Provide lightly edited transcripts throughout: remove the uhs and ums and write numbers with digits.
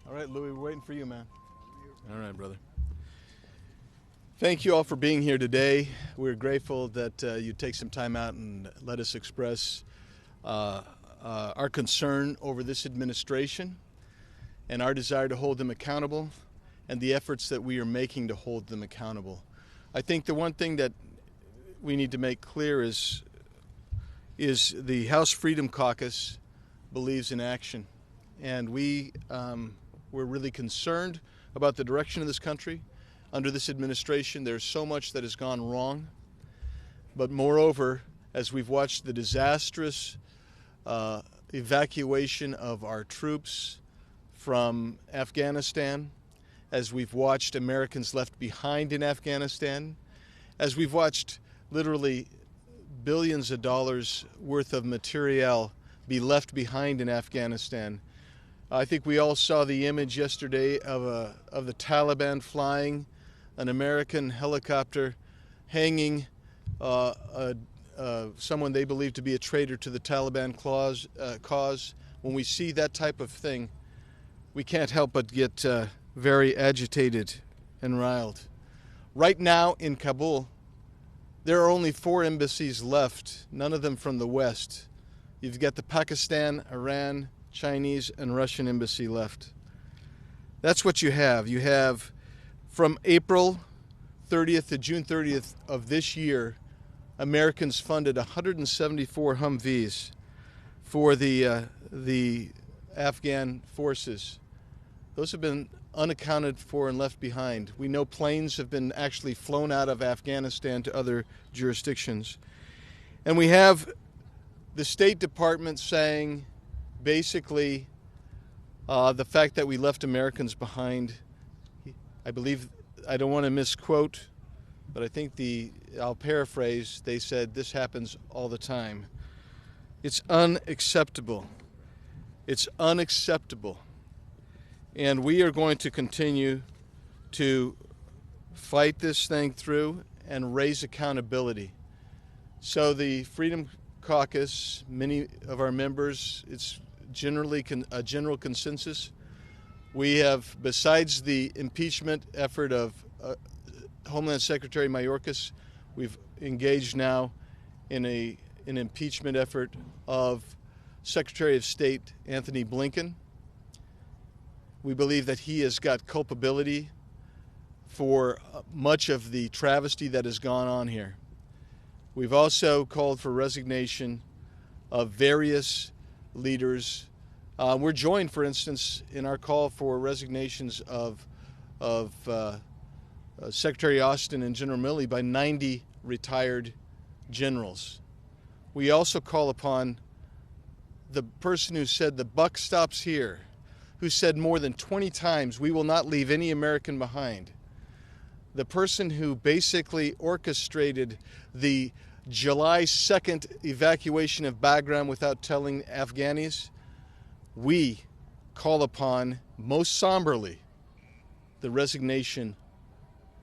All right, Louis, we're waiting for you, man. All right, brother. Thank you all for being here today. We're grateful that you take some time out and let us express our concern over this administration and our desire to hold them accountable and the efforts that we are making to hold them accountable. I think the one thing that we need to make clear is the House Freedom Caucus believes in action, and we're really concerned about the direction of this country. Under this administration, there's so much that has gone wrong, but moreover, as we've watched the disastrous evacuation of our troops from Afghanistan, as we've watched Americans left behind in Afghanistan, as we've watched literally billions of dollars worth of materiel be left behind in Afghanistan. I think we all saw the image yesterday of the Taliban flying an American helicopter, hanging someone they believe to be a traitor to the Taliban cause. When we see that type of thing, we can't help but get very agitated and riled. Right now in Kabul, there are only 4 embassies left, none of them from the West. You've got the Pakistan, Iran, Chinese, and Russian embassy left. That's what you have. You have from April 30th to June 30th of this year, Americans funded 174 Humvees for the Afghan forces. Those have been unaccounted for and left behind. We know planes have been actually flown out of Afghanistan to other jurisdictions. And we have the State Department saying basically the fact that we left Americans behind, I believe, I don't want to misquote, but I think I'll paraphrase, they said this happens all the time. It's unacceptable. It's unacceptable. And we are going to continue to fight this thing through and raise accountability. So the Freedom Caucus, many of our members, it's generally a general consensus. We have, besides the impeachment effort of Homeland Secretary Mayorkas, we've engaged now in an impeachment effort of Secretary of State Anthony Blinken. We believe that he has got culpability for much of the travesty that has gone on here. We've also called for resignation of various leaders. We're joined, for instance, in our call for resignations of Secretary Austin and General Milley by 90 retired generals. We also call upon the person who said the buck stops here, who said more than 20 times, we will not leave any American behind. The person who basically orchestrated the July 2nd evacuation of Bagram without telling Afghanis, we call upon, most somberly, the resignation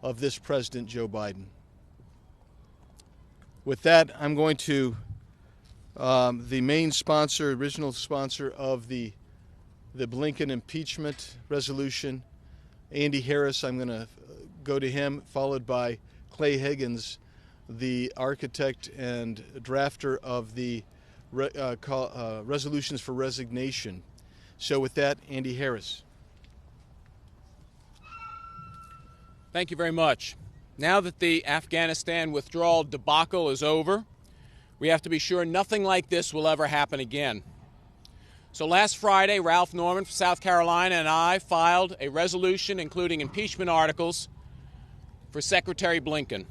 of this President Joe Biden. With that, I'm going to, the main sponsor, original sponsor of the Blinken impeachment resolution, Andy Harris, I'm going to go to him, followed by Clay Higgins, the architect and drafter of the resolutions for resignation. So with that, Andy Harris. Thank you very much. Now that the Afghanistan withdrawal debacle is over, we have to be sure nothing like this will ever happen again. So last Friday, Ralph Norman from South Carolina and I filed a resolution including impeachment articles for Secretary Blinken.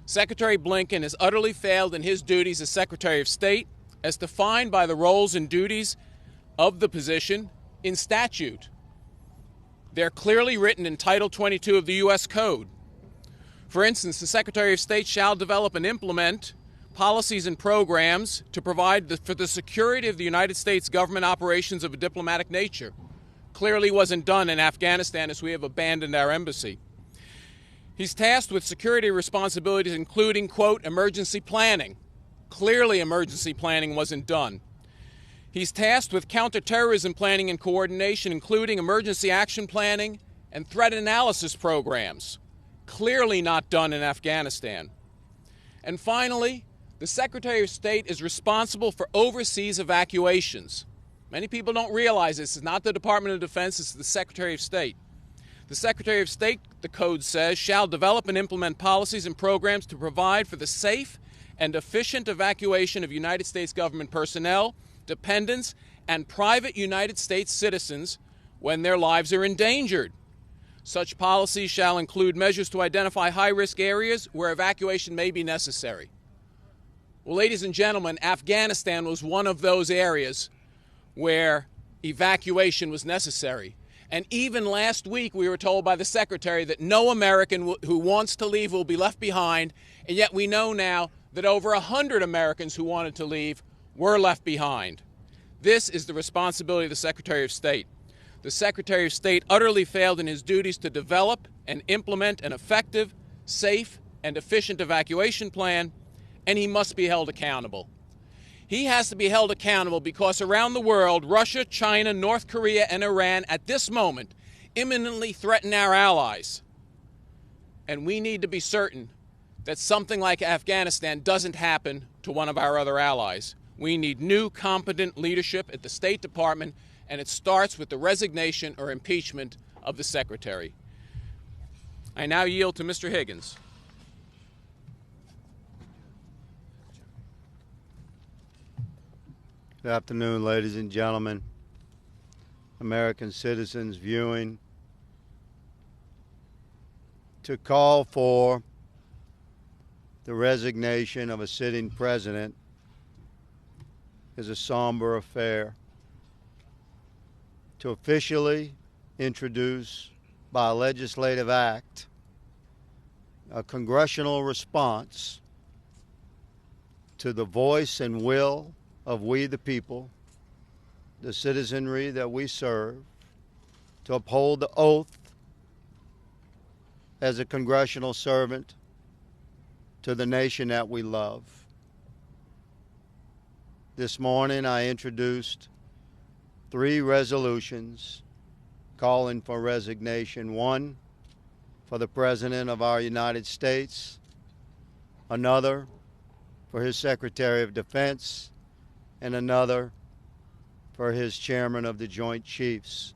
Secretary Blinken has utterly failed in his duties as Secretary of State as defined by the roles and duties of the position in statute. They're clearly written in Title 22 of the U.S. Code. For instance, the Secretary of State shall develop and implement policies and programs to provide for the security of the United States government operations of a diplomatic nature. Clearly wasn't done in Afghanistan, as we have abandoned our embassy. He's tasked with security responsibilities including, quote, emergency planning. Clearly emergency planning wasn't done. He's tasked with counterterrorism planning and coordination, including emergency action planning and threat analysis programs. Clearly not done in Afghanistan. And finally, the Secretary of State is responsible for overseas evacuations. Many people don't realize this. It's not the Department of Defense, it's the Secretary of State. The Secretary of State, the code says, shall develop and implement policies and programs to provide for the safe and efficient evacuation of United States government personnel, dependents, and private United States citizens when their lives are endangered. Such policies shall include measures to identify high-risk areas where evacuation may be necessary. Well, ladies and gentlemen, Afghanistan was one of those areas where evacuation was necessary. And even last week, we were told by the Secretary that no American who wants to leave will be left behind, and yet we know now that over 100 Americans who wanted to leave were left behind. This is the responsibility of the Secretary of State. The Secretary of State utterly failed in his duties to develop and implement an effective, safe, and efficient evacuation plan, and he must be held accountable. He has to be held accountable because around the world, Russia, China, North Korea, and Iran at this moment imminently threaten our allies. And we need to be certain that something like Afghanistan doesn't happen to one of our other allies. We need new, competent leadership at the State Department, and it starts with the resignation or impeachment of the Secretary. I now yield to Mr. Higgins. Good afternoon, ladies and gentlemen, American citizens viewing. To call for the resignation of a sitting president is a somber affair. To officially introduce by a legislative act a congressional response to the voice and will of we the people, the citizenry that we serve, to uphold the oath as a congressional servant to the nation that we love. This morning I introduced 3 resolutions calling for resignation. One for the President of our United States, another for his Secretary of Defense, and another for his Chairman of the Joint Chiefs.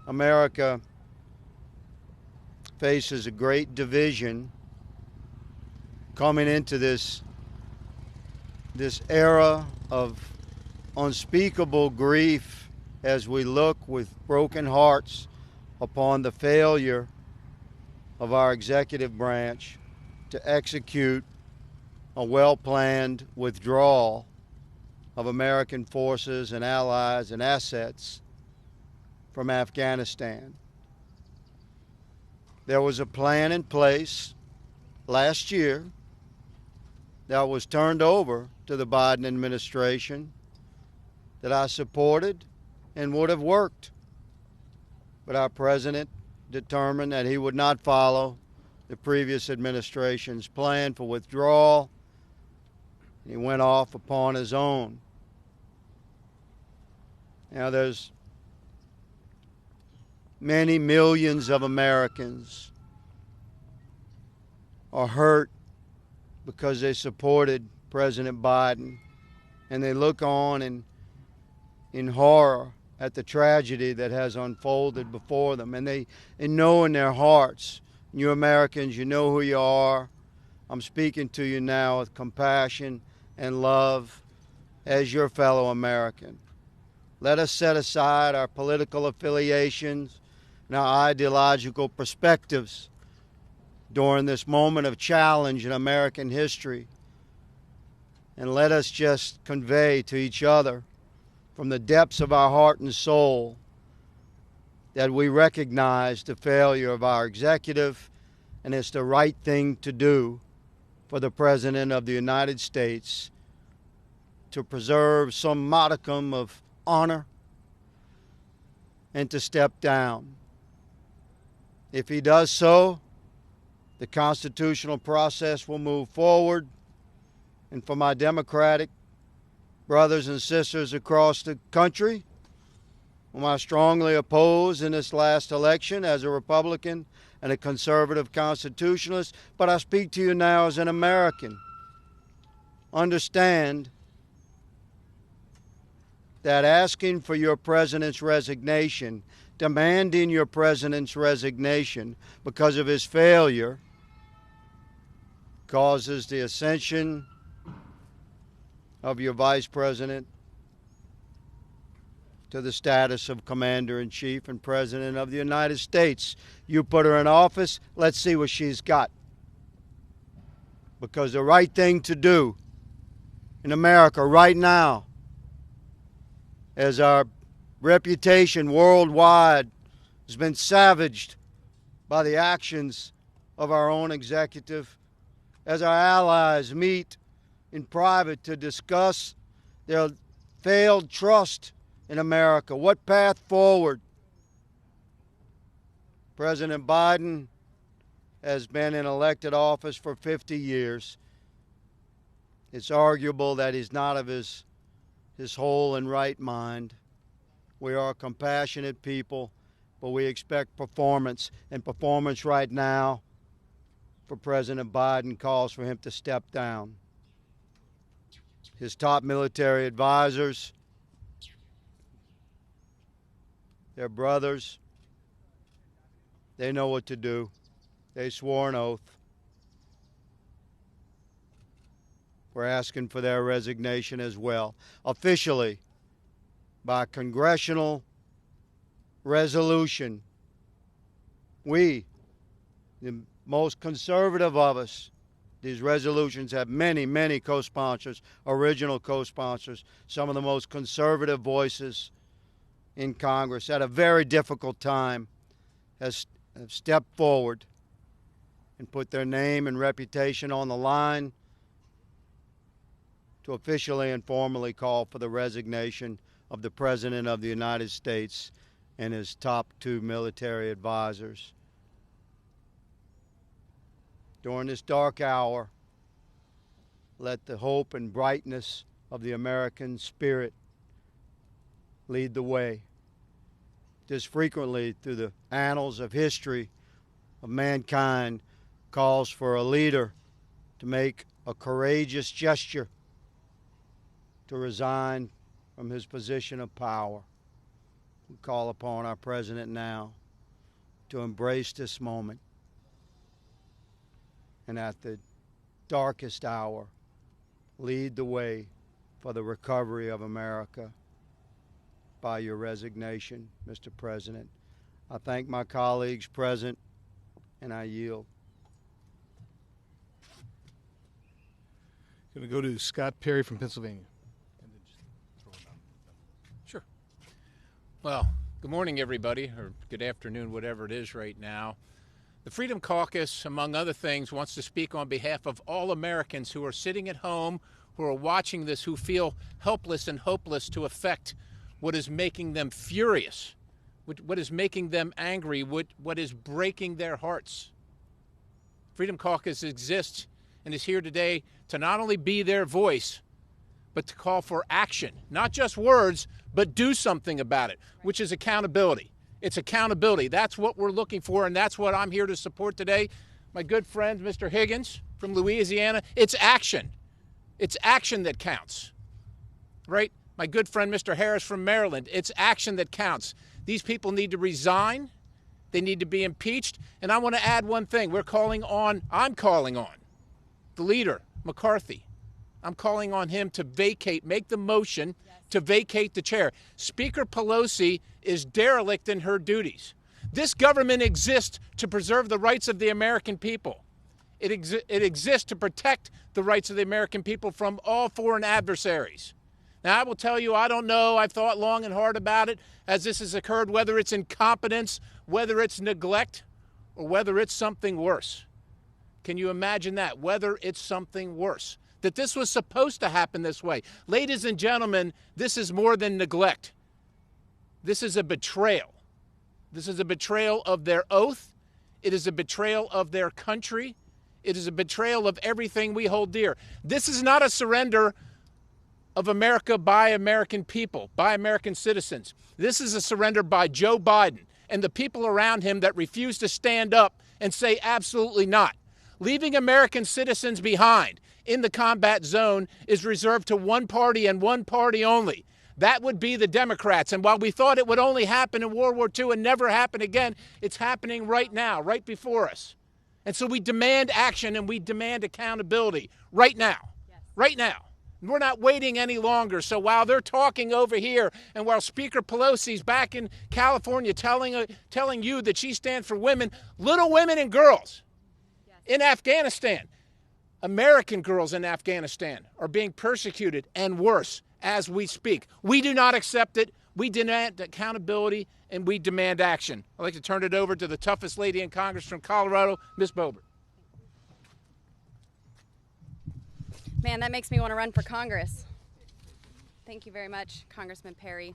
America faces a great division coming into this era of unspeakable grief as we look with broken hearts upon the failure of our executive branch to execute a well-planned withdrawal of American forces and allies and assets from Afghanistan. There was a plan in place last year that was turned over to the Biden administration that I supported and would have worked. But our president determined that he would not follow the previous administration's plan for withdrawal. He went off upon his own. Now there's many millions of Americans are hurt because they supported President Biden, and they look on in horror at the tragedy that has unfolded before them, and they know in their hearts, you Americans, you know who you are. I'm speaking to you now with compassion and love as your fellow American. Let us set aside our political affiliations and our ideological perspectives during this moment of challenge in American history, and let us just convey to each other from the depths of our heart and soul that we recognize the failure of our executive, and it's the right thing to do for the President of the United States to preserve some modicum of honor and to step down. If he does so, the constitutional process will move forward, and for my Democratic brothers and sisters across the country, whom I strongly oppose in this last election as a Republican and a conservative constitutionalist, but I speak to you now as an American. Understand that asking for your president's resignation, demanding your president's resignation because of his failure, causes the ascension of your vice president to the status of commander-in-chief and president of the United States. You put her in office, let's see what she's got. Because the right thing to do in America right now, as our reputation worldwide has been savaged by the actions of our own executive, as our allies meet in private to discuss their failed trust in America, what path forward? President Biden has been in elected office for 50 years. It's arguable that he's not of his whole and right mind. We are compassionate people, but we expect performance. And performance right now for President Biden calls for him to step down. His top military advisors, their brothers, they know what to do. They swore an oath. We're asking for their resignation as well, officially, by congressional resolution. We, the most conservative of us, these resolutions have many, many co-sponsors, original co-sponsors, some of the most conservative voices in Congress at a very difficult time have stepped forward and put their name and reputation on the line to officially and formally call for the resignation of the President of the United States and his top two military advisors. During this dark hour, let the hope and brightness of the American spirit lead the way. Just frequently through the annals of history of mankind calls for a leader to make a courageous gesture to resign from his position of power. We call upon our president now to embrace this moment and at the darkest hour lead the way for the recovery of America by your resignation, Mr. President. I thank my colleagues present, and I yield. Going to go to Scott Perry from Pennsylvania. Sure. Well, good morning, everybody, or good afternoon, whatever it is right now. The Freedom Caucus, among other things, wants to speak on behalf of all Americans who are sitting at home, who are watching this, who feel helpless and hopeless to affect what is making them furious, what is making them angry, what is breaking their hearts. Freedom Caucus exists and is here today to not only be their voice, but to call for action. Not just words, but do something about it, which is accountability. It's accountability. That's what we're looking for, and that's what I'm here to support today. My good friend, Mr. Higgins from Louisiana, it's action. It's action that counts, right? My good friend, Mr. Harris from Maryland, it's action that counts. These people need to resign. They need to be impeached. And I want to add one thing. I'm calling on the leader, McCarthy. I'm calling on him to make the motion to vacate the chair. Speaker Pelosi is derelict in her duties. This government exists to preserve the rights of the American people. It exists to protect the rights of the American people from all foreign adversaries. Now, I will tell you, I don't know. I've thought long and hard about it as this has occurred, whether it's incompetence, whether it's neglect, or whether it's something worse. Can you imagine that? Whether it's something worse. That this was supposed to happen this way. Ladies and gentlemen, this is more than neglect. This is a betrayal. This is a betrayal of their oath. It is a betrayal of their country. It is a betrayal of everything we hold dear. This is not a surrender of America by American people, by American citizens. This is a surrender by Joe Biden and the people around him that refuse to stand up and say absolutely not. Leaving American citizens behind in the combat zone is reserved to one party and one party only. That would be the Democrats. And while we thought it would only happen in World War II and never happen again, it's happening right now, right before us. And so we demand action and we demand accountability right now. Yes. Right now. We're not waiting any longer. So while they're talking over here and while Speaker Pelosi's back in California telling you that she stands for women, little women and girls in Afghanistan, American girls in Afghanistan are being persecuted and worse as we speak. We do not accept it. We demand accountability and we demand action. I'd like to turn it over to the toughest lady in Congress from Colorado, Ms. Boebert. Man, that makes me want to run for Congress. Thank you very much, Congressman Perry.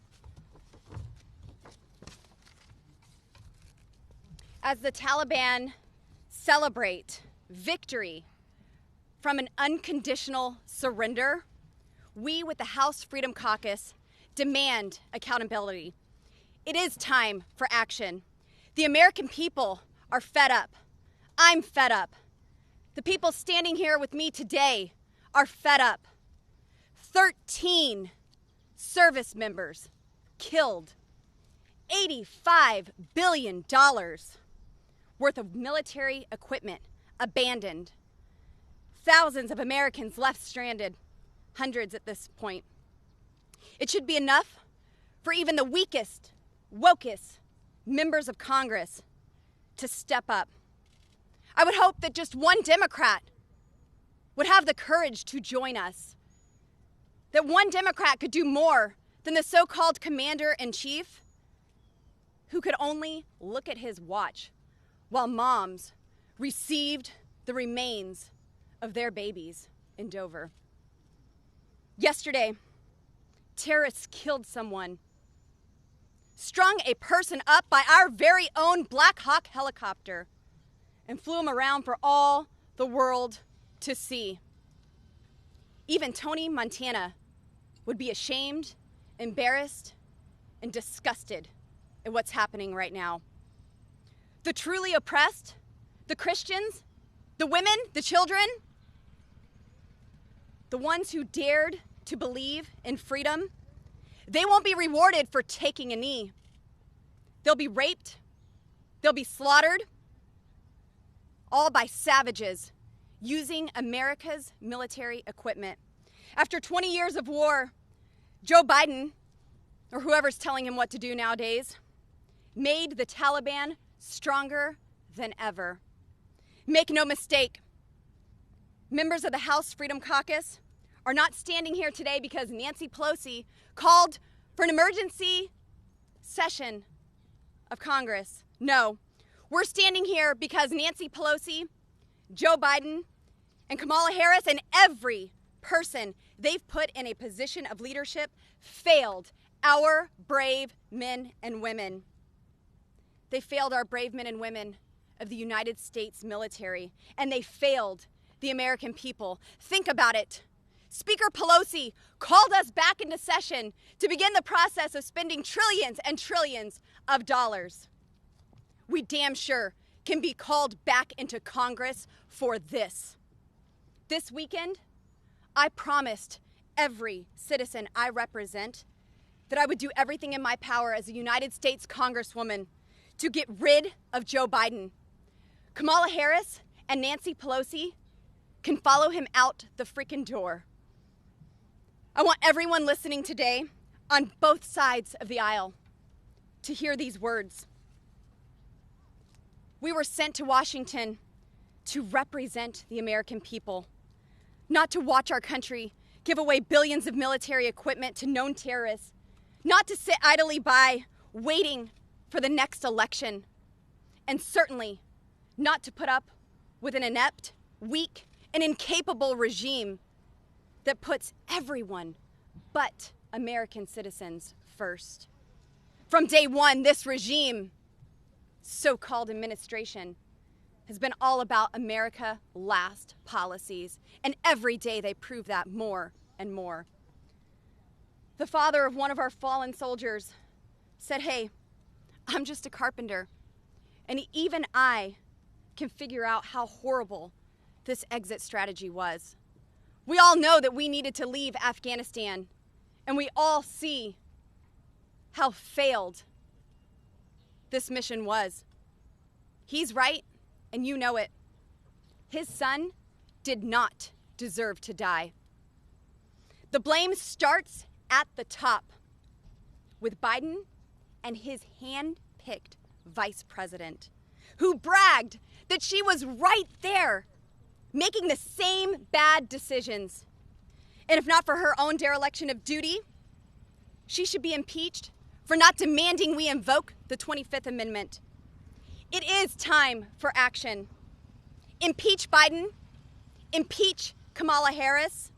As the Taliban celebrate victory from an unconditional surrender, we with the House Freedom Caucus demand accountability. It is time for action. The American people are fed up. I'm fed up. The people standing here with me today are fed up. 13 service members killed. $85 billion worth of military equipment abandoned. Thousands of Americans left stranded, hundreds at this point. It should be enough for even the weakest, wokest members of Congress to step up. I would hope that just one Democrat would have the courage to join us. That one Democrat could do more than the so-called commander-in-chief who could only look at his watch while moms received the remains of their babies in Dover. Yesterday, terrorists killed someone, strung a person up by our very own Black Hawk helicopter, and flew him around for all the world to see. Even Tony Montana would be ashamed, embarrassed, and disgusted at what's happening right now. The truly oppressed, the Christians, the women, the children, the ones who dared to believe in freedom, they won't be rewarded for taking a knee. They'll be raped, they'll be slaughtered, all by savages using America's military equipment. After 20 years of war, Joe Biden, or whoever's telling him what to do nowadays, made the Taliban stronger than ever. Make no mistake, members of the House Freedom Caucus are not standing here today because Nancy Pelosi called for an emergency session of Congress. No, we're standing here because Nancy Pelosi, Joe Biden, and Kamala Harris, and every person they've put in a position of leadership failed our brave men and women. They failed our brave men and women of the United States military, and they failed the American people. Think about it. Speaker Pelosi called us back into session to begin the process of spending trillions and trillions of dollars. We damn sure can be called back into Congress for this. This weekend, I promised every citizen I represent that I would do everything in my power as a United States Congresswoman to get rid of Joe Biden. Kamala Harris and Nancy Pelosi can follow him out the freaking door. I want everyone listening today on both sides of the aisle to hear these words. We were sent to Washington to represent the American people, not to watch our country give away billions of military equipment to known terrorists, not to sit idly by waiting for the next election, and certainly not to put up with an inept, weak, and incapable regime that puts everyone but American citizens first. From day one, this regime, so-called administration, has been all about America last policies, and every day they prove that more and more. The father of one of our fallen soldiers said, "Hey, I'm just a carpenter." And even I can figure out how horrible this exit strategy was. We all know that we needed to leave Afghanistan, and we all see how failed this mission was. He's right, and you know it. His son did not deserve to die. The blame starts at the top with Biden and his hand-picked vice president, who bragged that she was right there making the same bad decisions. And if not for her own dereliction of duty, she should be impeached for not demanding we invoke the 25th Amendment. It is time for action. Impeach Biden, impeach Kamala Harris,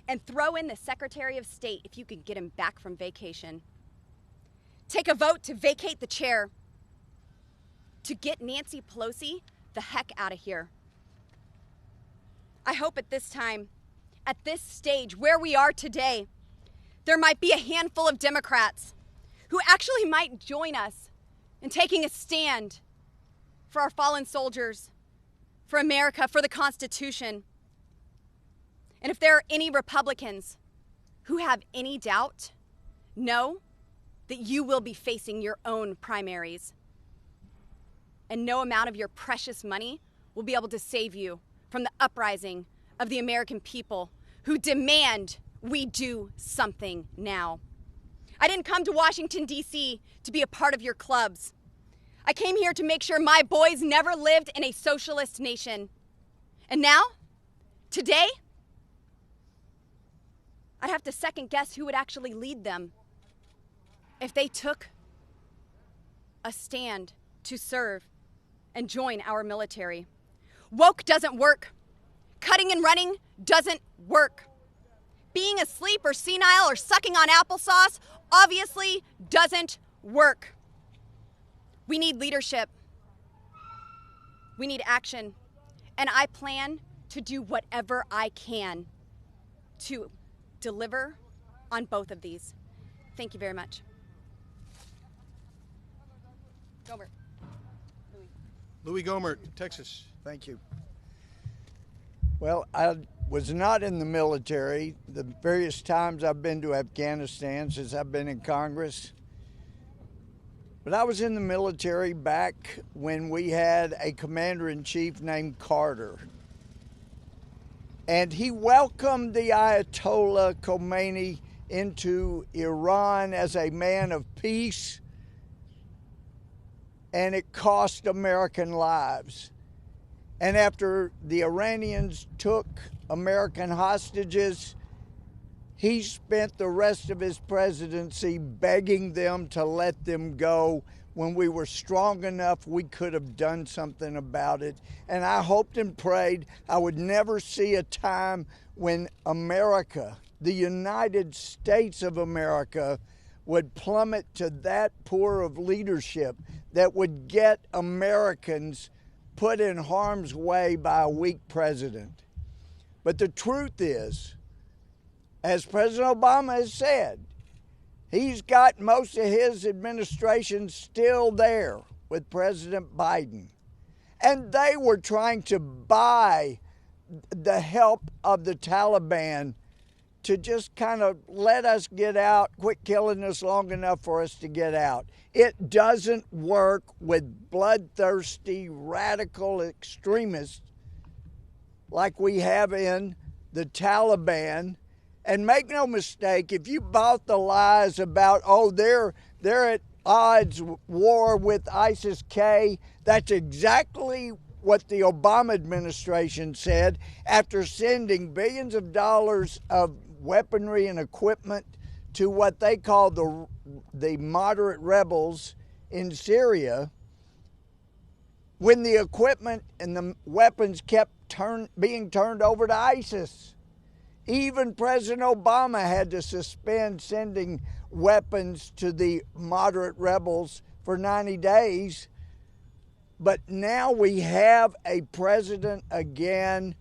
and throw in the Secretary of State if you can get him back from vacation. Take a vote to vacate the chair, to get Nancy Pelosi the heck out of here. I hope at this time, at this stage where we are today, there might be a handful of Democrats who actually might join us in taking a stand for our fallen soldiers, for America, for the Constitution. And if there are any Republicans who have any doubt, know that you will be facing your own primaries. And no amount of your precious money will be able to save you from the uprising of the American people who demand we do something now. I didn't come to Washington, D.C. to be a part of your clubs. I came here to make sure my boys never lived in a socialist nation. And now, today, I'd have to second guess who would actually lead them if they took a stand to serve and join our military. Woke doesn't work. Cutting and running doesn't work. Being asleep or senile or sucking on applesauce obviously doesn't work. We need leadership. We need action. And I plan to do whatever I can to deliver on both of these. Thank you very much. Gomer. Louis Gohmert, Texas. Thank you. Well, I was not in the military the various times I've been to Afghanistan since I've been in Congress. But I was in the military back when we had a commander-in-chief named Carter. And he welcomed the Ayatollah Khomeini into Iran as a man of peace, and it cost American lives. And after the Iranians took American hostages, he spent the rest of his presidency begging them to let them go when we were strong enough we could have done something about it. And I hoped and prayed I would never see a time when America, the United States of America, would plummet to that poor of leadership that would get Americans put in harm's way by a weak president. But the truth is, as President Obama has said, he's got most of his administration still there with President Biden. And they were trying to buy the help of the Taliban to just kind of let us get out, quit killing us long enough for us to get out. It doesn't work with bloodthirsty, radical extremists like we have in the Taliban. And make no mistake, if you bought the lies about, they're at odds, war with ISIS-K, that's exactly what the Obama administration said after sending billions of dollars of weaponry and equipment to what they call the moderate rebels in Syria, when the equipment and the weapons kept being turned over to ISIS. Even President Obama had to suspend sending weapons to the moderate rebels for 90 days. But now we have a president again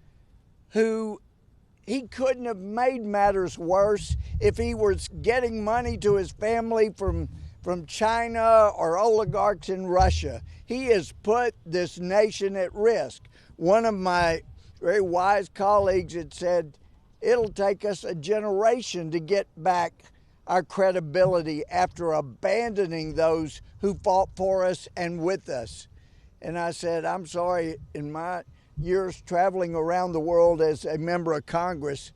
who he couldn't have made matters worse if he was getting money to his family from China or oligarchs in Russia. He has put this nation at risk. One of my very wise colleagues had said, it'll take us a generation to get back our credibility after abandoning those who fought for us and with us. And I said, I'm sorry, in my years traveling around the world as a member of Congress,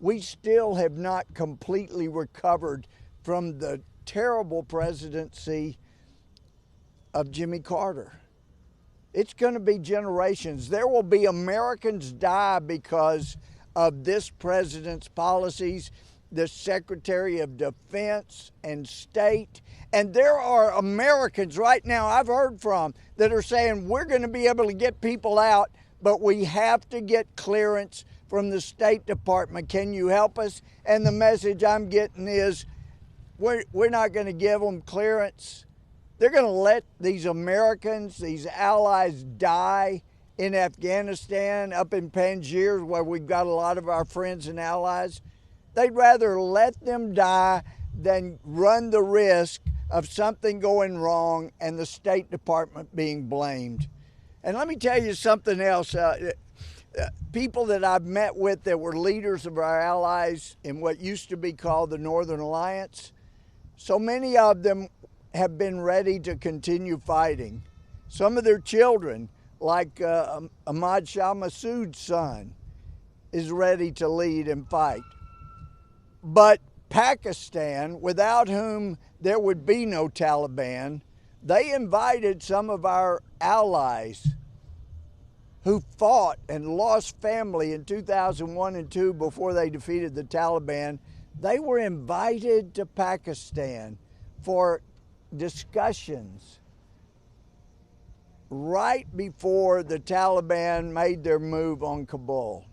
we still have not completely recovered from the terrible presidency of Jimmy Carter. It's going to be generations. There will be Americans die because of this president's policies, the Secretary of Defense and State. And there are Americans right now I've heard from that are saying we're going to be able to get people out, but we have to get clearance from the State Department. Can you help us? And the message I'm getting is we're not going to give them clearance. They're going to let these Americans, these allies, die in Afghanistan, up in Panjshir, where we've got a lot of our friends and allies. They'd rather let them die than run the risk of something going wrong and the State Department being blamed. And let me tell you something else. People that I've met with that were leaders of our allies in what used to be called the Northern Alliance, so many of them have been ready to continue fighting. Some of their children, like Ahmad Shah Massoud's son, is ready to lead and fight. But Pakistan, without whom there would be no Taliban, they invited some of our allies who fought and lost family in 2001 and 2 before they defeated the Taliban. They were invited to Pakistan for discussions right before the Taliban made their move on Kabul.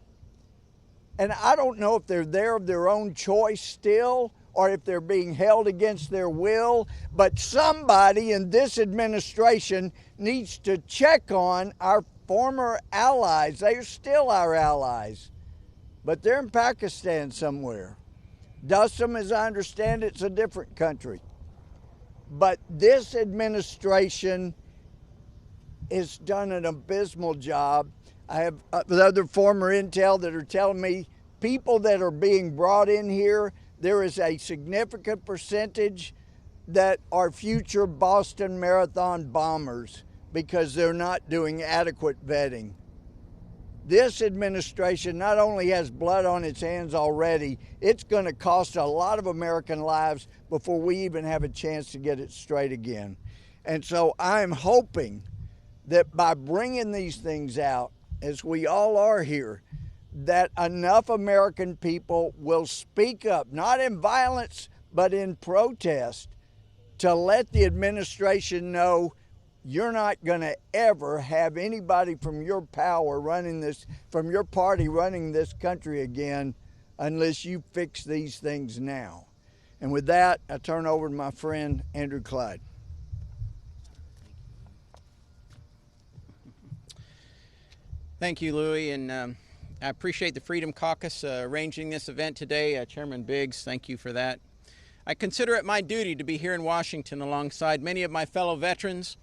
And I don't know if they're there of their own choice still or if they're being held against their will, but somebody in this administration needs to check on our former allies. They are still our allies, but they're in Pakistan somewhere. Dusum, as I understand it, it's a different country. But this administration has done an abysmal job. I have other former intel that are telling me people that are being brought in here, there is a significant percentage that are future Boston Marathon bombers because they're not doing adequate vetting. This administration not only has blood on its hands already, it's going to cost a lot of American lives before we even have a chance to get it straight again. And so I'm hoping that by bringing these things out, as we all are here, that enough American people will speak up, not in violence, but in protest, to let the administration know you're not going to ever have anybody from your power running this, from your party running this country again, unless you fix these things now. And with that, I turn over to my friend, Andrew Clyde. Thank you, Louis, and I appreciate the Freedom Caucus arranging this event today. Chairman Biggs, thank you for that. I consider it my duty to be here in Washington alongside many of my fellow veterans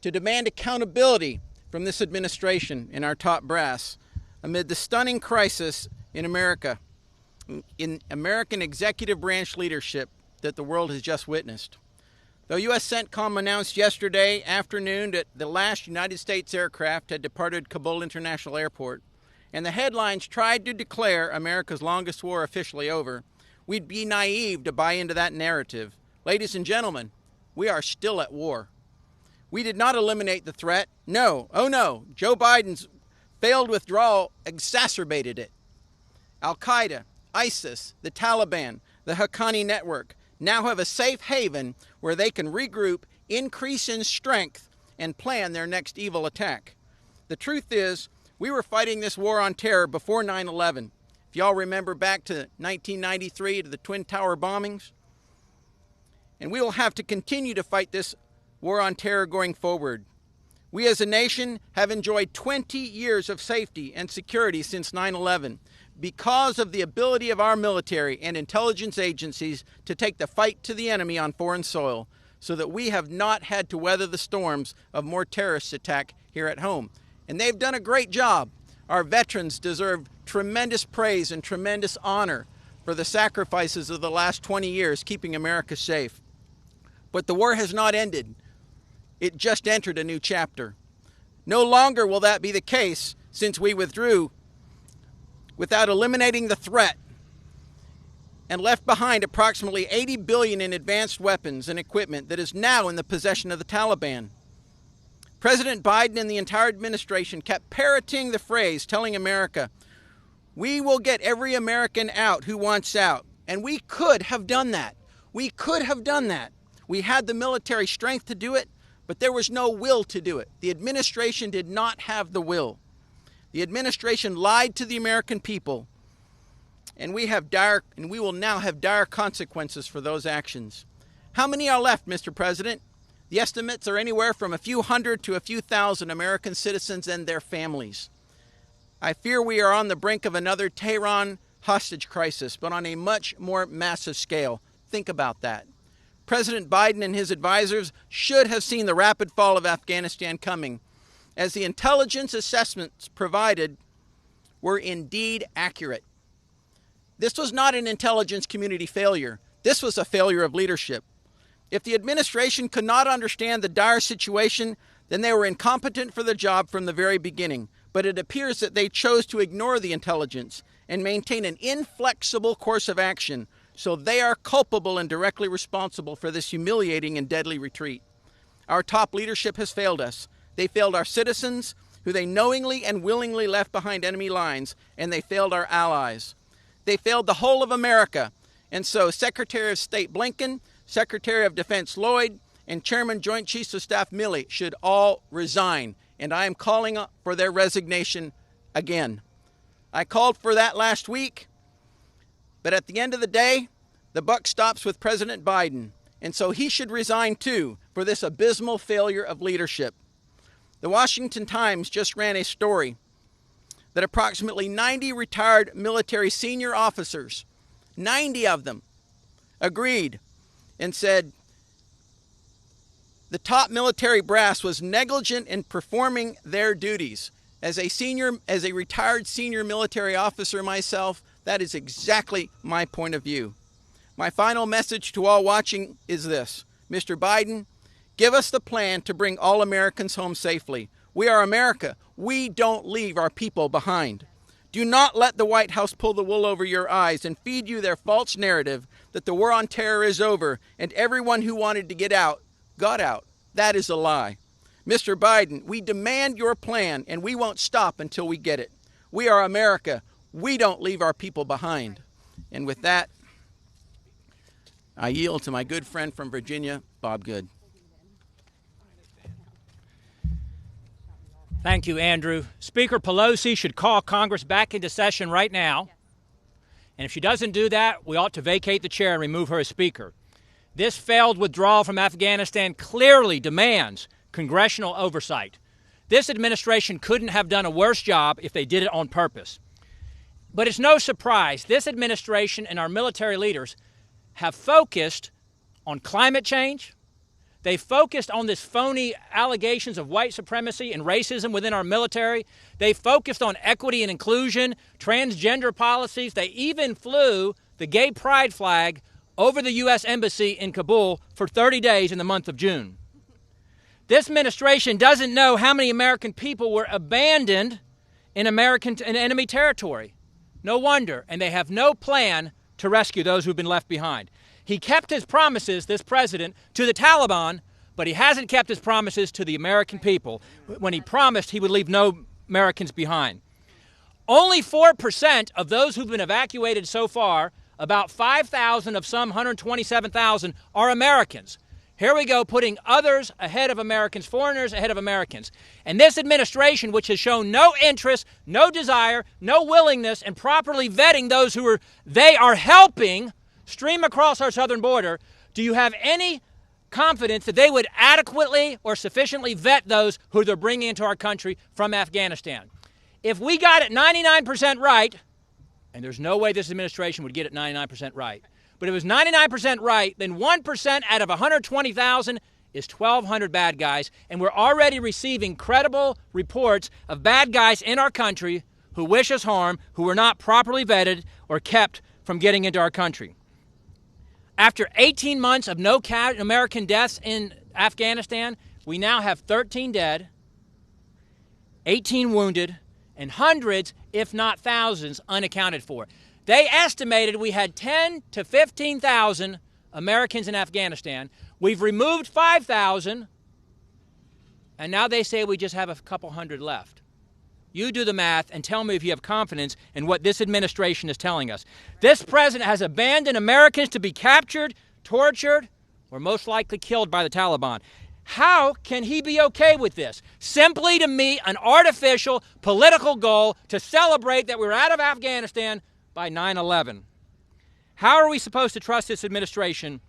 to demand accountability from this administration and our top brass amid the stunning crisis in America, in American executive branch leadership that the world has just witnessed. Though U.S. CENTCOM announced yesterday afternoon that the last United States aircraft had departed Kabul International Airport, and the headlines tried to declare America's longest war officially over, we'd be naive to buy into that narrative. Ladies and gentlemen, we are still at war. We did not eliminate the threat. No, oh no, Joe Biden's failed withdrawal exacerbated it. Al-Qaeda, ISIS, the Taliban, the Haqqani network now have a safe haven where they can regroup, increase in strength, and plan their next evil attack. The truth is, we were fighting this war on terror before 9/11. If y'all remember back to 1993 to the Twin Tower bombings, and we will have to continue to fight this war on terror going forward. We as a nation have enjoyed 20 years of safety and security since 9/11, because of the ability of our military and intelligence agencies to take the fight to the enemy on foreign soil, so that we have not had to weather the storms of more terrorist attack here at home. And they've done a great job. Our veterans deserve tremendous praise and tremendous honor for the sacrifices of the last 20 years keeping America safe. But the war has not ended. It just entered a new chapter. No longer will that be the case, since we withdrew without eliminating the threat and left behind approximately $80 billion in advanced weapons and equipment that is now in the possession of the Taliban. President Biden and the entire administration kept parroting the phrase, telling America, "We will get every American out who wants out." And we could have done that. We could have done that. We had the military strength to do it, but there was no will to do it. The administration did not have the will. The administration lied to the American people, and we will now have dire consequences for those actions. How many are left, Mr. President? The estimates are anywhere from a few hundred to a few thousand American citizens and their families. I fear we are on the brink of another Tehran hostage crisis, but on a much more massive scale. Think about that. President Biden and his advisors should have seen the rapid fall of Afghanistan coming, as the intelligence assessments provided were indeed accurate. This was not an intelligence community failure. This was a failure of leadership. If the administration could not understand the dire situation, then they were incompetent for the job from the very beginning. But it appears that they chose to ignore the intelligence and maintain an inflexible course of action, so they are culpable and directly responsible for this humiliating and deadly retreat. Our top leadership has failed us. They failed our citizens, who they knowingly and willingly left behind enemy lines, and they failed our allies. They failed the whole of America, and so Secretary of State Blinken, Secretary of Defense Lloyd, and Chairman Joint Chiefs of Staff Milley should all resign, and I am calling for their resignation again. I called for that last week, but at the end of the day, the buck stops with President Biden, and so he should resign too for this abysmal failure of leadership. The Washington Times just ran a story that approximately 90 retired military senior officers, 90 of them, agreed and said the top military brass was negligent in performing their duties. As a retired senior military officer myself, that is exactly my point of view. My final message to all watching is this: Mr. Biden, give us the plan to bring all Americans home safely. We are America. We don't leave our people behind. Do not let the White House pull the wool over your eyes and feed you their false narrative that the war on terror is over and everyone who wanted to get out got out. That is a lie. Mr. Biden, we demand your plan, and we won't stop until we get it. We are America. We don't leave our people behind. And with that, I yield to my good friend from Virginia, Bob Good. Thank you, Andrew. Speaker Pelosi should call Congress back into session right now. And if she doesn't do that, we ought to vacate the chair and remove her as Speaker. This failed withdrawal from Afghanistan clearly demands congressional oversight. This administration couldn't have done a worse job if they did it on purpose. But it's no surprise this administration and our military leaders have focused on climate change. They focused on this phony allegations of white supremacy and racism within our military. They focused on equity and inclusion, transgender policies. They even flew the gay pride flag over the U.S. Embassy in Kabul for 30 days in the month of June. This administration doesn't know how many American people were abandoned in enemy territory. No wonder. And they have no plan to rescue those who've been left behind. He kept his promises, this president, to the Taliban, but he hasn't kept his promises to the American people when he promised he would leave no Americans behind. Only 4% of those who've been evacuated so far, about 5,000 of some 127,000, are Americans. Here we go, putting others ahead of Americans, foreigners ahead of Americans. And this administration, which has shown no interest, no desire, no willingness in properly vetting those who they are helping stream across our southern border, do you have any confidence that they would adequately or sufficiently vet those who they're bringing into our country from Afghanistan? If we got it 99% right, And there's no way this administration would get it 99% right. But if it was 99% right, then 1% out of 120,000 is 1,200 bad guys. And we're already receiving credible reports of bad guys in our country who wish us harm, who were not properly vetted or kept from getting into our country. After 18 months of no American deaths in Afghanistan, we now have 13 dead, 18 wounded, and hundreds, if not thousands, unaccounted for. They estimated we had 10 to 15,000 Americans in Afghanistan. We've removed 5,000, and now they say we just have a couple hundred left. You do the math and tell me if you have confidence in what this administration is telling us. This president has abandoned Americans to be captured, tortured, or most likely killed by the Taliban. How can he be okay with this? Simply to meet an artificial political goal to celebrate that we're out of Afghanistan by 9/11. How are we supposed to trust this administration?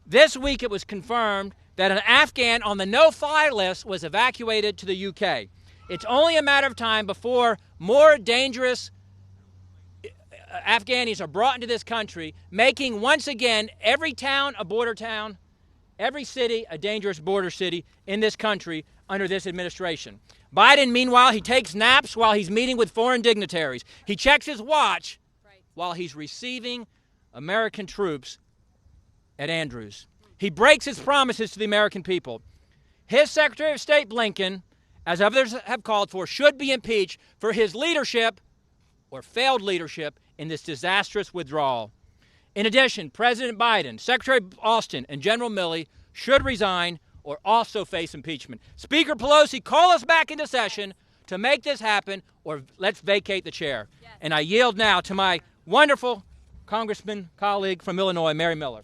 This week it was confirmed that an Afghan on the no-fly list was evacuated to the UK. It's only a matter of time before more dangerous Afghanis are brought into this country, making once again every town a border town, every city a dangerous border city in this country under this administration. Biden, meanwhile, he takes naps while he's meeting with foreign dignitaries. He checks his watch while he's receiving American troops at Andrews. He breaks his promises to the American people. His Secretary of State, Blinken, as others have called for, should be impeached for his leadership or failed leadership in this disastrous withdrawal. In addition, President Biden, Secretary Austin, and General Milley should resign or also face impeachment. Speaker Pelosi, call us back into session to make this happen, or let's vacate the chair. Yes. And I yield now to my wonderful Congressman colleague from Illinois, Mary Miller.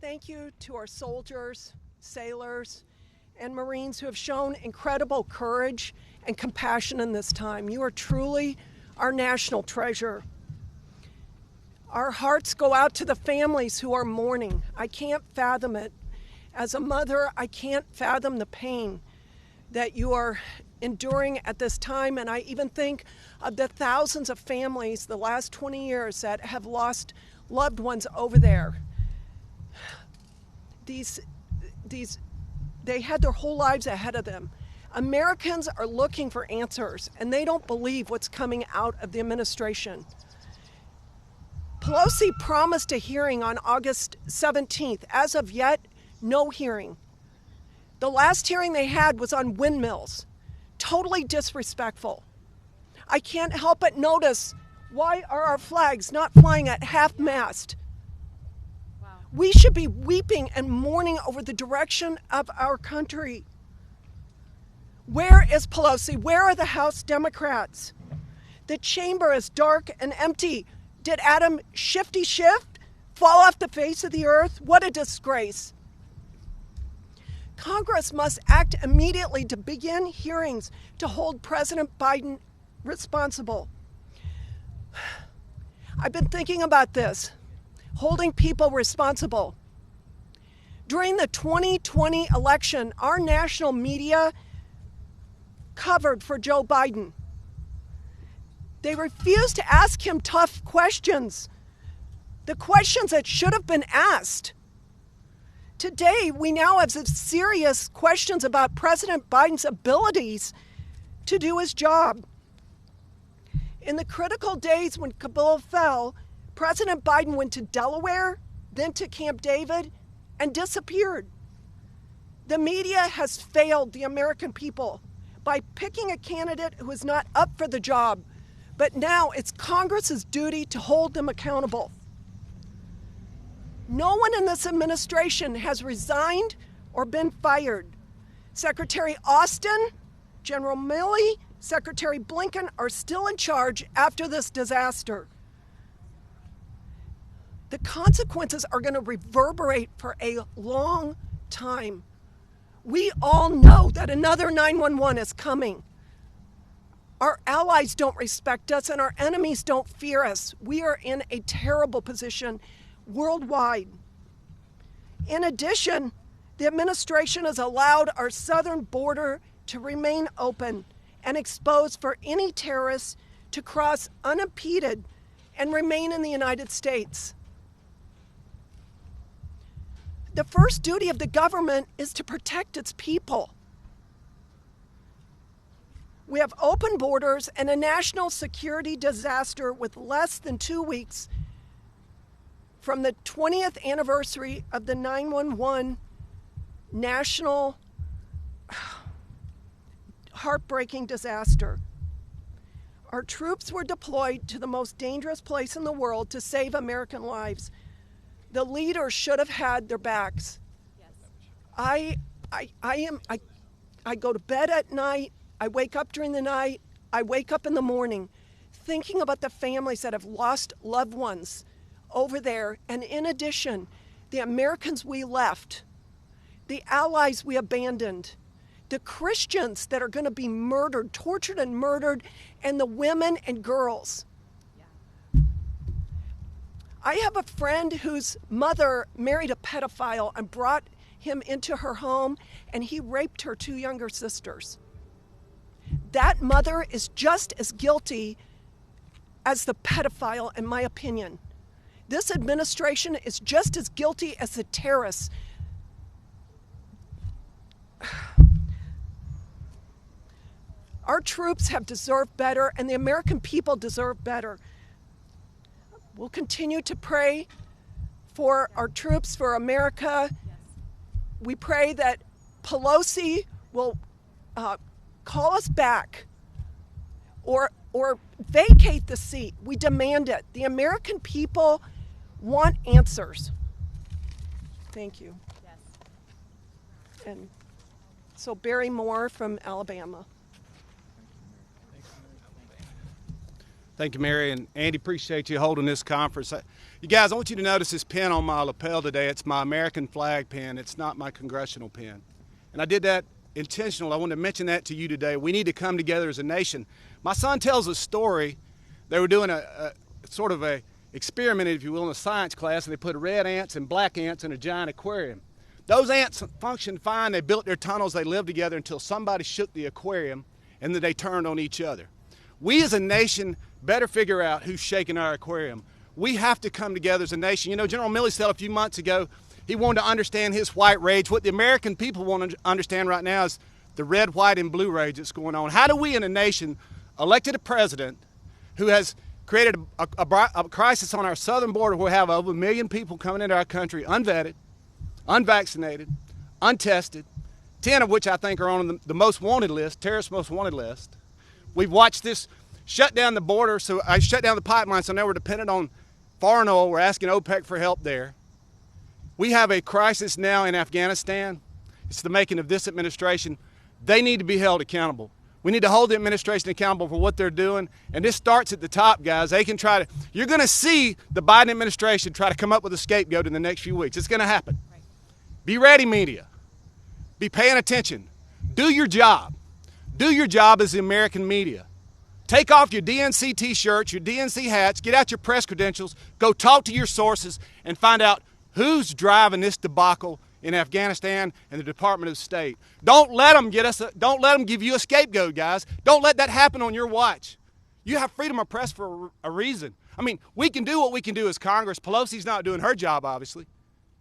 Thank you to our soldiers, sailors, and Marines who have shown incredible courage and compassion in this time. You are truly our national treasure. Our hearts go out to the families who are mourning. I can't fathom it. As a mother, I can't fathom the pain that you are enduring at this time, and I even think of the thousands of families the last 20 years that have lost loved ones over there. They had their whole lives ahead of them. Americans are looking for answers, and they don't believe what's coming out of the administration. Pelosi promised a hearing on August 17th. As of yet, no hearing. The last hearing they had was on windmills. Totally disrespectful. I can't help but notice, why are our flags not flying at half-mast? We should be weeping and mourning over the direction of our country. Where is Pelosi? Where are the House Democrats? The chamber is dark and empty. Did Adam Shifty Shift fall off the face of the earth? What a disgrace. Congress must act immediately to begin hearings to hold President Biden responsible. I've been thinking about this. Holding people responsible. During the 2020 election, our national media covered for Joe Biden. They refused to ask him tough questions, the questions that should have been asked. Today, we now have some serious questions about President Biden's abilities to do his job. In the critical days when Kabul fell, President Biden went to Delaware, then to Camp David, and disappeared. The media has failed the American people by picking a candidate who is not up for the job, but now it's Congress's duty to hold them accountable. No one in this administration has resigned or been fired. Secretary Austin, General Milley, Secretary Blinken are still in charge after this disaster. The consequences are going to reverberate for a long time. We all know that another 9/11 is coming. Our allies don't respect us and our enemies don't fear us. We are in a terrible position worldwide. In addition, The administration has allowed our southern border to remain open and exposed for any terrorists to cross unimpeded and remain in the United States. The first duty of the government is to protect its people. We have open borders and a national security disaster with less than 2 weeks from the 20th anniversary of the 9/11 national heartbreaking disaster. Our troops were deployed to the most dangerous place in the world to save American lives. The leaders should have had their backs. Yes. I go to bed at night, I wake up during the night, I wake up in the morning thinking about the families that have lost loved ones over there, and in addition, the Americans we left, the allies we abandoned, the Christians that are going to be murdered, tortured and murdered, and the women and girls. Yeah. I have a friend whose mother married a pedophile and brought him into her home, and he raped her 2 younger sisters. That mother is just as guilty as the pedophile, in my opinion. This administration is just as guilty as the terrorists. Our troops have deserved better, and the American people deserve better. We'll continue to pray for our troops, for America. We pray that Pelosi will call us back or vacate the seat. We demand it. The American people want answers. Thank you. Yes. And so Barry Moore from Alabama. Thank you, Mary. And Andy, appreciate you holding this conference. You guys, I want you to notice this pin on my lapel today. It's my American flag pin. It's not my congressional pin. And I did that intentional. I wanted to mention that to you today. We need to come together as a nation. My son tells a story. They were doing a sort of a experiment, if you will, in a science class, and they put red ants and black ants in a giant aquarium. Those ants functioned fine. They built their tunnels. They lived together until somebody shook the aquarium, and then they turned on each other. We as a nation better figure out who's shaking our aquarium. We have to come together as a nation. You know, General Milley said a few months ago he wanted to understand his white rage. What the American people want to understand right now is the red, white, and blue rage that's going on. How do we in a nation elected a president who has created a crisis on our southern border where we have over 1 million people coming into our country unvetted, unvaccinated, untested, 10 of which I think are on the most wanted list, terrorist most wanted list. We've watched this shut down the border, so I shut down the pipeline, so now we're dependent on foreign oil. We're asking OPEC for help there. We have a crisis now in Afghanistan. It's the making of this administration. They need to be held accountable. We need to hold the administration accountable for what they're doing, and this starts at the top, guys. They can try to, you're going to see the Biden administration try to come up with a scapegoat in the next few weeks. It's going to happen. Right. Be ready, media. Be paying attention. Do your job. Do your job as the American media. Take off your DNC t-shirts, your DNC hats, get out your press credentials, go talk to your sources, and find out who's driving this debacle in Afghanistan and the Department of State. Don't let them give you a scapegoat, guys. Don't let that happen on your watch. You have freedom of press for a reason. I mean, we can do what we can do as Congress. Pelosi's not doing her job, obviously.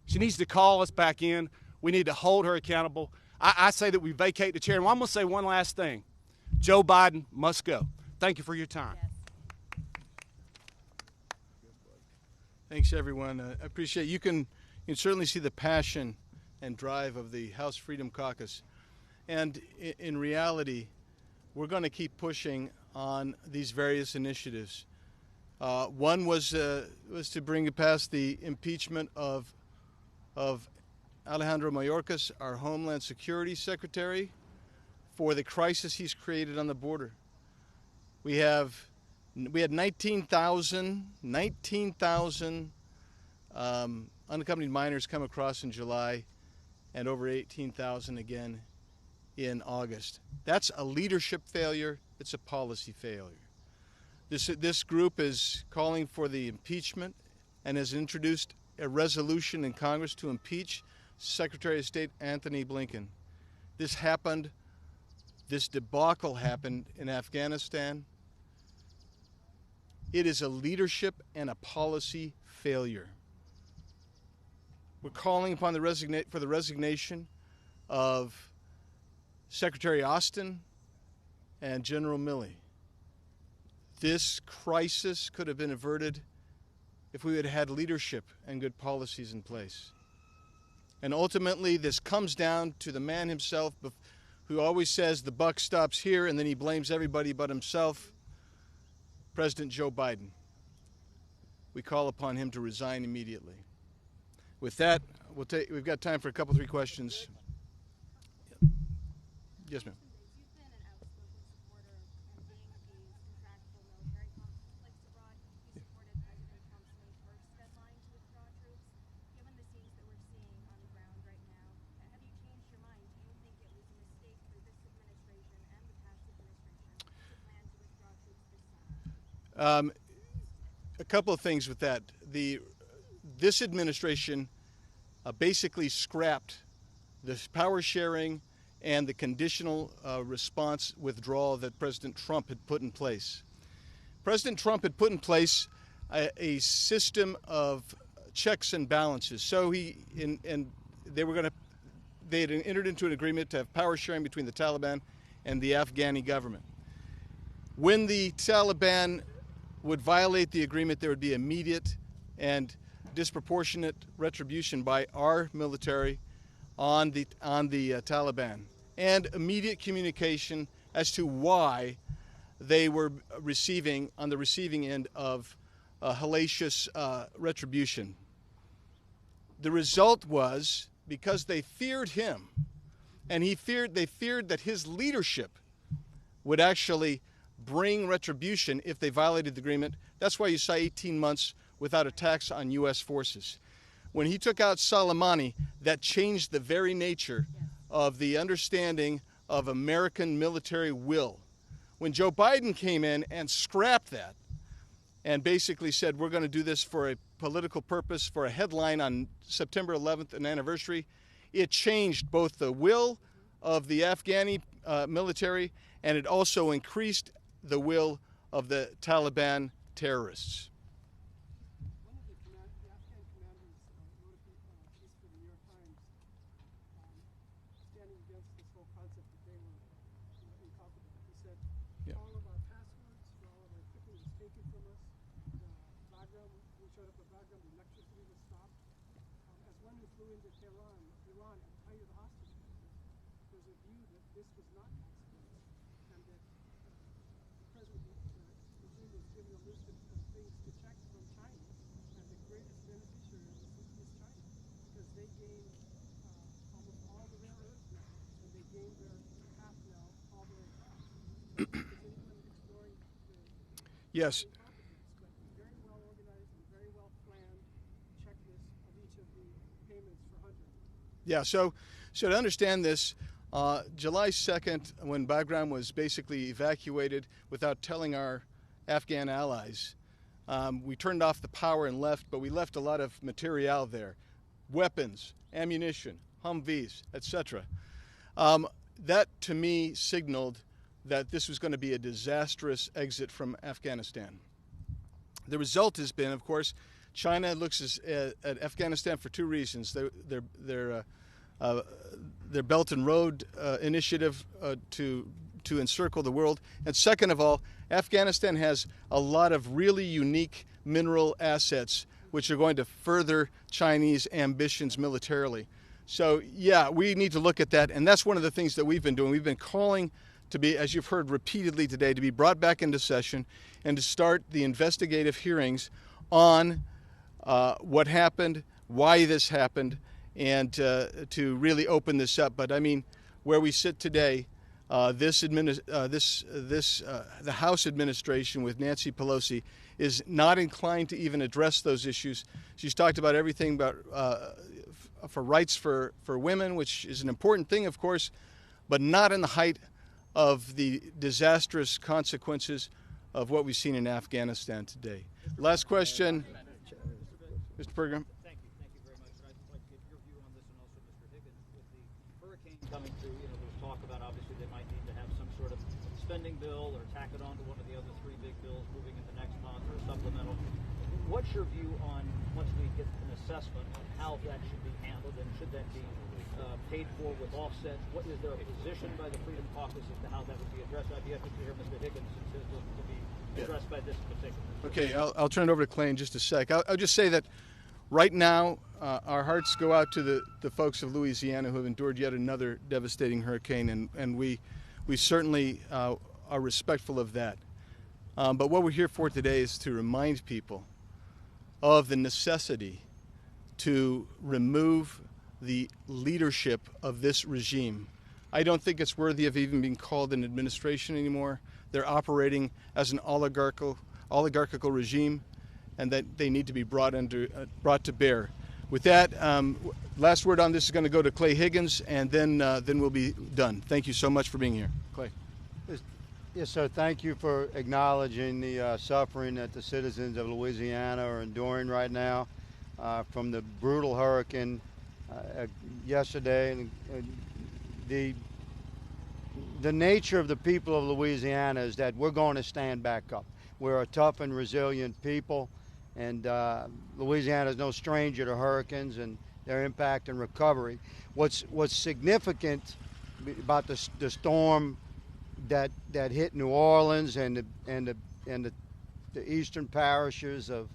She needs to call us back in. We need to hold her accountable. I say that we vacate the chair. And I'm going to say one last thing. Joe Biden must go. Thank you for your time. Yes. Thanks, everyone. I appreciate it. You can certainly see the passion and drive of the House Freedom Caucus. And in reality, we're going to keep pushing on these various initiatives. One was to bring past the impeachment of Alejandro Mayorkas, our Homeland Security Secretary, for the crisis he's created on the border. We had 19,000 unaccompanied minors come across in July, and over 18,000 again in August. That's a leadership failure. It's a policy failure. This group is calling for the impeachment and has introduced a resolution in Congress to impeach Secretary of State Anthony Blinken. This happened, this debacle happened in Afghanistan. It is a leadership and a policy failure. We're calling upon the resignation of Secretary Austin and General Milley. This crisis could have been averted if we had had leadership and good policies in place. And ultimately, this comes down to the man himself, who always says the buck stops here, and then he blames everybody but himself, President Joe Biden. We call upon him to resign immediately. With that, we've got time for a couple, 3 questions. Yes, ma'am. You've been an outspoken supporter of ending these contractual military conflicts abroad. You supported President Trump's May 1st deadline to withdraw troops. Given the scenes that we're seeing on the ground right now, have you changed your mind? Do you think it was a mistake for this administration and the past administration to plan to withdraw troops this summer? A couple of things with that. This administration basically scrapped the power sharing and the conditional response withdrawal that President Trump had put in place. President Trump had put in place a system of checks and balances. So they had entered into an agreement to have power sharing between the Taliban and the Afghani government. When the Taliban would violate the agreement, there would be immediate and disproportionate retribution by our military on the Taliban, and immediate communication as to why they were on the receiving end of hellacious retribution. The result was, because they feared him, and they feared that his leadership would actually bring retribution if they violated the agreement. That's why you saw 18 months without attacks on U.S. forces. When he took out Soleimani, that changed the very nature of the understanding of American military will. When Joe Biden came in and scrapped that and basically said, we're going to do this for a political purpose, for a headline on September 11th, an anniversary, it changed both the will of the Afghani military, and it also increased the will of the Taliban terrorists. One of the Afghan commanders wrote a piece for the New York Times standing against this whole concept that they were incompetent. He said, all of our passwords for all of our equipment was taken from us. Bagram, we showed up at Bagram, the electricity was stopped. As one who flew into Iran, and tell you the hostages, there's a view that this was not accidental, and that the president regime was given a list of things to check from China, and the greatest beneficiary of this is China, because they gained almost all the rare earths now, and they gained their half now, all their gas. So is anyone exploring the Yes. incompetence, but very well organized and very well planned checklist of each of the payments for Hunter? Yeah, so to understand this, July 2nd, when Bagram was basically evacuated without telling our Afghan allies, we turned off the power and left, but we left a lot of material there, weapons, ammunition, Humvees, etc. That, to me, signaled that this was going to be a disastrous exit from Afghanistan. The result has been, of course, China looks at Afghanistan for 2 reasons. Their Belt and Road initiative to encircle the world, and second of all, Afghanistan has a lot of really unique mineral assets which are going to further Chinese ambitions militarily. So yeah, we need to look at that, and that's one of the things that we've been doing. We've been calling to be, as you've heard repeatedly today, to be brought back into session and to start the investigative hearings on what happened, why this happened, and to really open this up. But I mean, where we sit today, the House administration with Nancy Pelosi is not inclined to even address those issues. She's talked about everything about for rights for women, which is an important thing, of course, but not in the height of the disastrous consequences of what we've seen in Afghanistan today. Last question, Mr. Pergram. Thank you very much. I'd like to get your view on this and also Mr. coming through. You know, there's talk about obviously they might need to have some sort of spending bill or tack it on to one of the other three big bills moving into next month or a supplemental. What's your view on, once we get an assessment, on how that should be handled, and should that be paid for with offsets? What is there a position by the Freedom Caucus as to how that would be addressed? I'd be interested to hear Mr. Higgins since his looking to be addressed by this in particular. Okay, I'll turn it over to Clay in just a sec. I'll just say that right now our hearts go out to the folks of Louisiana who have endured yet another devastating hurricane, and we certainly are respectful of that. But what we're here for today is to remind people of the necessity to remove the leadership of this regime. I don't think it's worthy of even being called an administration anymore. They're operating as an oligarchical regime, and that they need to be brought to bear. With that, last word on this is going to go to Clay Higgins, and then we'll be done. Thank you so much for being here, Clay. Yes, sir. Thank you for acknowledging the suffering that the citizens of Louisiana are enduring right now from the brutal hurricane yesterday. The nature of the people of Louisiana is that we're going to stand back up. We're a tough and resilient people, and Louisiana is no stranger to hurricanes and their impact and recovery. What's significant about the storm that hit New Orleans and the eastern parishes of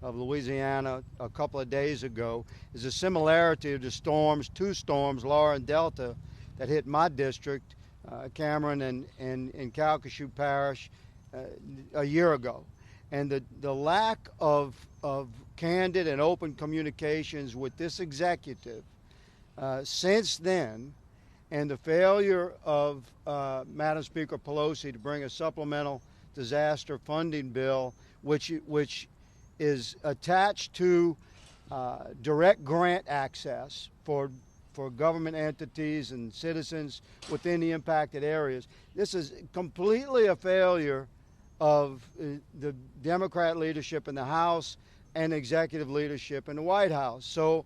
Louisiana a couple of days ago is a similarity of the two storms, Laura and Delta, that hit my district, Cameron and Calcasieu Parish, a year ago. And the lack of candid and open communications with this executive since then, and the failure of Madam Speaker Pelosi to bring a supplemental disaster funding bill, which is attached to direct grant access for government entities and citizens within the impacted areas. This is completely a failure of the Democrat leadership in the House and executive leadership in the White House. So,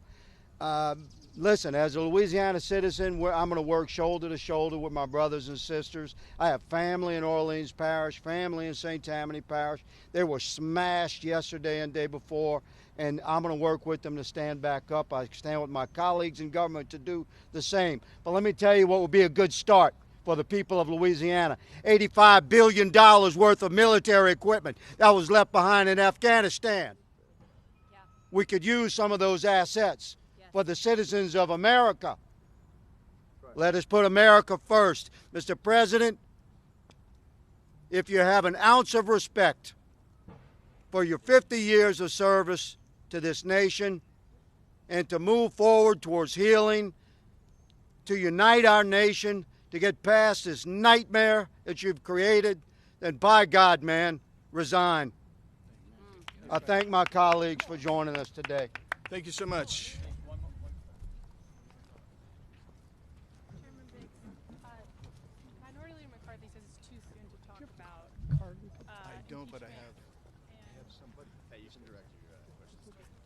listen, as a Louisiana citizen, I'm going to work shoulder to shoulder with my brothers and sisters. I have family in Orleans Parish, family in St. Tammany Parish. They were smashed yesterday and the day before, and I'm going to work with them to stand back up. I stand with my colleagues in government to do the same. But let me tell you what would be a good start for the people of Louisiana. $85 billion worth of military equipment that was left behind in Afghanistan. Yeah. We could use some of those assets for the citizens of America. Right. Let us put America first. Mr. President, if you have an ounce of respect for your 50 years of service to this nation and to move forward towards healing, to unite our nation, to get past this nightmare that you've created, then by God, man, resign. I thank my colleagues for joining us today. Thank you so much. Chairman Biggs, Minority Leader McCarthy says it's too soon to talk about I don't, but I have somebody. Hey, you can direct your questions.